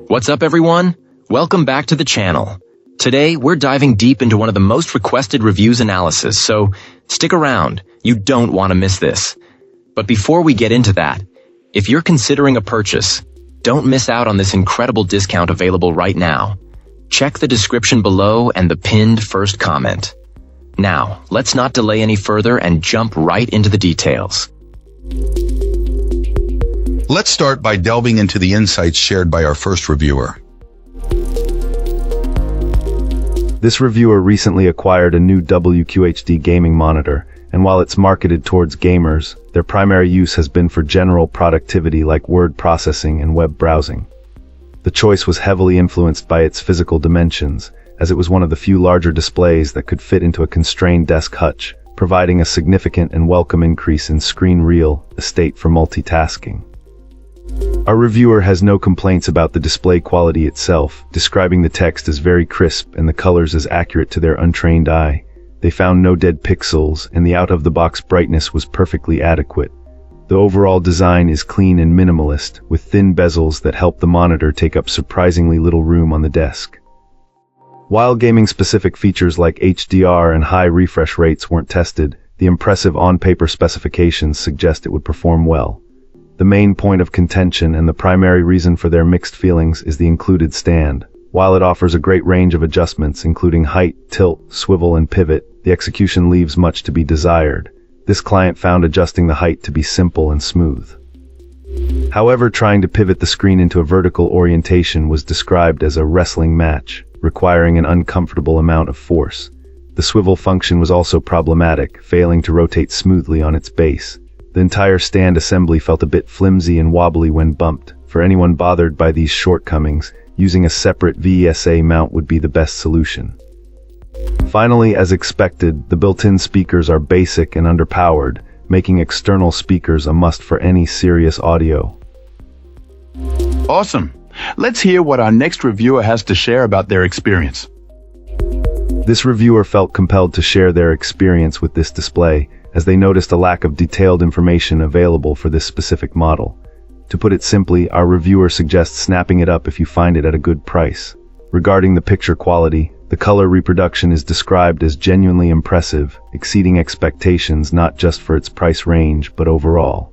What's up, everyone? Welcome back to the channel. Today, we're diving deep into one of the most requested reviews analysis, so stick around. You don't want to miss this. But before we get into that, if you're considering a purchase, don't miss out on this incredible discount available right now. Check the description below and the pinned first comment. Now, let's not delay any further and jump right into the details. Let's start by delving into the insights shared by our first reviewer. This reviewer recently acquired a new WQHD gaming monitor, and while it's marketed towards gamers, their primary use has been for general productivity like word processing and web browsing. The choice was heavily influenced by its physical dimensions, as it was one of the few larger displays that could fit into a constrained desk hutch, providing a significant and welcome increase in screen real estate for multitasking. Our reviewer has no complaints about the display quality itself, describing the text as very crisp and the colors as accurate to their untrained eye. They found no dead pixels, and the out-of-the-box brightness was perfectly adequate. The overall design is clean and minimalist, with thin bezels that help the monitor take up surprisingly little room on the desk. While gaming-specific features like HDR and high refresh rates weren't tested, the impressive on-paper specifications suggest it would perform well. The main point of contention and the primary reason for their mixed feelings is the included stand. While it offers a great range of adjustments including height, tilt, swivel, and pivot, the execution leaves much to be desired. This client found adjusting the height to be simple and smooth. However, trying to pivot the screen into a vertical orientation was described as a wrestling match, requiring an uncomfortable amount of force. The swivel function was also problematic, failing to rotate smoothly on its base. The entire stand assembly felt a bit flimsy and wobbly when bumped. For anyone bothered by these shortcomings, using a separate VESA mount would be the best solution. Finally, as expected, the built-in speakers are basic and underpowered, making external speakers a must for any serious audio. Awesome. Let's hear what our next reviewer has to share about their experience. This reviewer felt compelled to share their experience with this display, as they noticed a lack of detailed information available for this specific model. To put it simply, our reviewer suggests snapping it up if you find it at a good price. Regarding the picture quality, the color reproduction is described as genuinely impressive, exceeding expectations not just for its price range, but overall.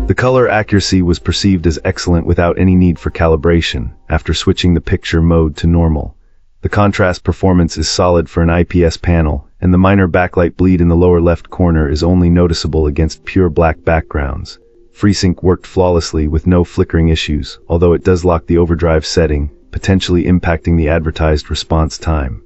The color accuracy was perceived as excellent without any need for calibration, after switching the picture mode to normal. The contrast performance is solid for an IPS panel, and the minor backlight bleed in the lower left corner is only noticeable against pure black backgrounds. FreeSync worked flawlessly with no flickering issues, although it does lock the overdrive setting, potentially impacting the advertised response time.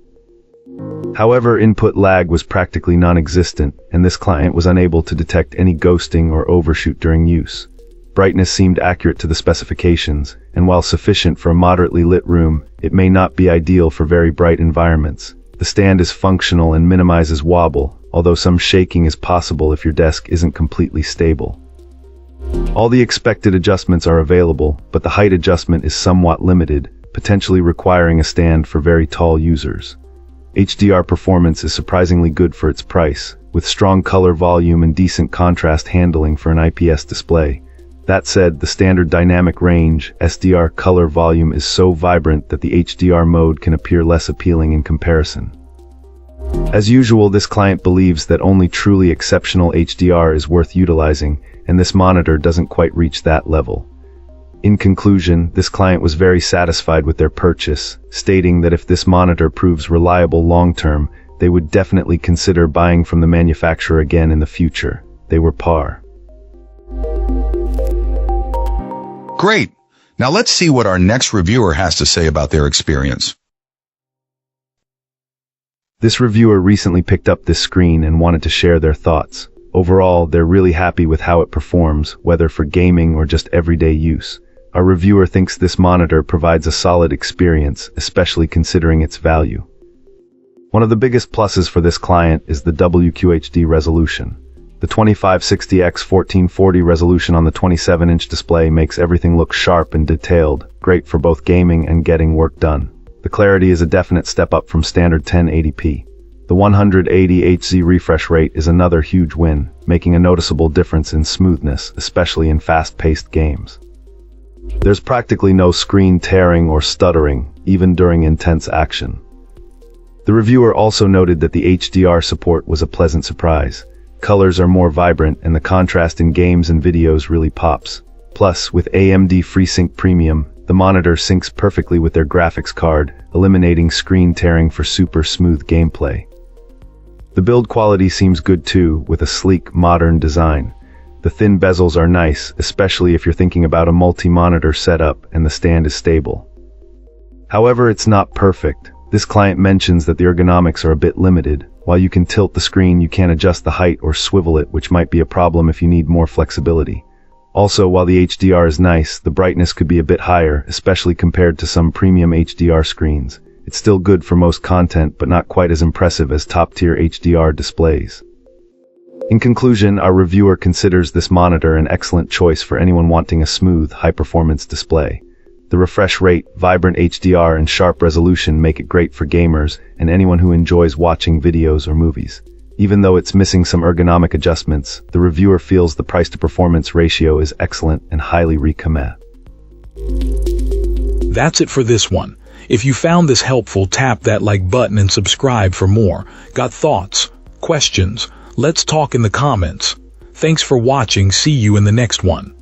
However, input lag was practically non-existent, and this client was unable to detect any ghosting or overshoot during use. Brightness seemed accurate to the specifications, and while sufficient for a moderately lit room, it may not be ideal for very bright environments. The stand is functional and minimizes wobble, although some shaking is possible if your desk isn't completely stable. All the expected adjustments are available, but the height adjustment is somewhat limited, potentially requiring a stand for very tall users. HDR performance is surprisingly good for its price, with strong color volume and decent contrast handling for an IPS display. That said, the standard dynamic range, SDR color volume is so vibrant that the HDR mode can appear less appealing in comparison. As usual, this client believes that only truly exceptional HDR is worth utilizing, and this monitor doesn't quite reach that level. In conclusion, this client was very satisfied with their purchase, stating that if this monitor proves reliable long-term, they would definitely consider buying from the manufacturer again in the future. They were par. Great! Now let's see what our next reviewer has to say about their experience. This reviewer recently picked up this screen and wanted to share their thoughts. Overall, they're really happy with how it performs, whether for gaming or just everyday use. Our reviewer thinks this monitor provides a solid experience, especially considering its value. One of the biggest pluses for this client is the WQHD resolution. The 2560x1440 resolution on the 27-inch display makes everything look sharp and detailed, great for both gaming and getting work done. The clarity is a definite step up from standard 1080p. The 180 Hz refresh rate is another huge win, making a noticeable difference in smoothness, especially in fast-paced games. There's practically no screen tearing or stuttering, even during intense action. The reviewer also noted that the HDR support was a pleasant surprise. Colors are more vibrant and the contrast in games and videos really pops. Plus, with AMD FreeSync Premium, the monitor syncs perfectly with their graphics card, eliminating screen tearing for super smooth gameplay. The build quality seems good too, with a sleek, modern design. The thin bezels are nice, especially if you're thinking about a multi-monitor setup and the stand is stable. However, it's not perfect. This client mentions that the ergonomics are a bit limited. While you can tilt the screen, you can't adjust the height or swivel it, which might be a problem if you need more flexibility. Also, while the HDR is nice, the brightness could be a bit higher, especially compared to some premium HDR screens. It's still good for most content, but not quite as impressive as top-tier HDR displays. In conclusion, our reviewer considers this monitor an excellent choice for anyone wanting a smooth, high-performance display. The refresh rate, vibrant HDR, and sharp resolution make it great for gamers and anyone who enjoys watching videos or movies. Even though it's missing some ergonomic adjustments, the reviewer feels the price-to-performance ratio is excellent and highly recommend. That's it for this one. If you found this helpful, tap that like button and subscribe for more. Got thoughts? Questions? Let's talk in the comments. Thanks for watching. See you in the next one.